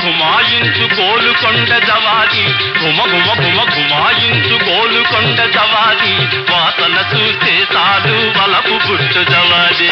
ఘుమాయించు గోలుకొండ జవాది ఘుమ ఘుమ ఘుమ ఘుమాయించు గోలుకొండ జవాది వాసన చూస్తే చాలు వలపు గుట్టు జవాది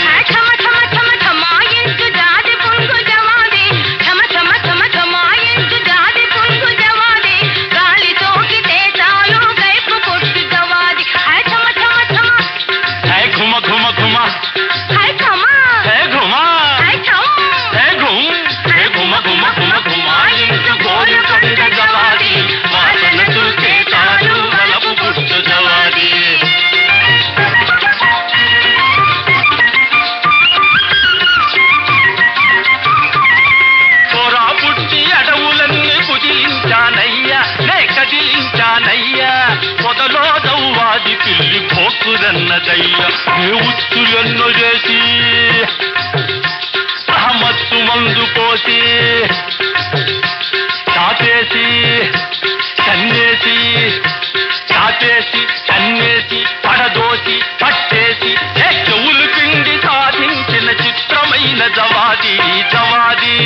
పొదలో దౌవాది పిల్లి పోకురన్నదయ్య ఉచ్చులెన్నో చేసి మత్తు మందు పోసి చాపేసి కన్నేసి చాపేసి కన్నేసి పడదోసి పట్టేసి చెవులు పిండి సాధించిన చిత్రమైన జవాది జవాది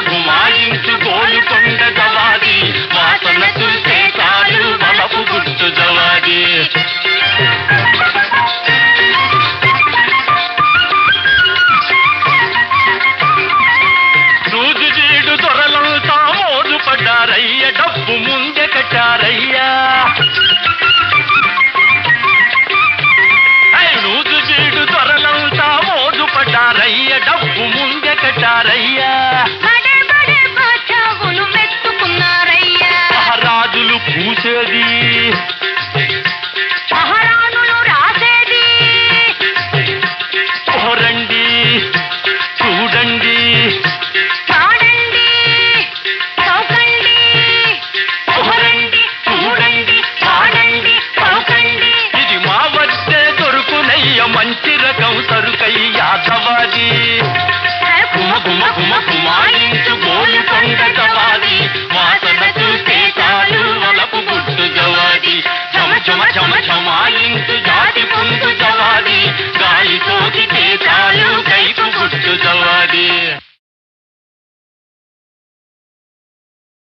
ఘుమాయించు గోలుకొండ జవాది వాసన చూస్తే చాలు వలపు గుట్టు జవాది రోజు జీడు దొరలంతా మోజు పడ్డారయ్య డబ్బు ముందే కట్టారయ్యా రోజు జీడు దొరలంతా మోజు పడ్డారయ్య డబ్బు ముందే కట్టారయ్య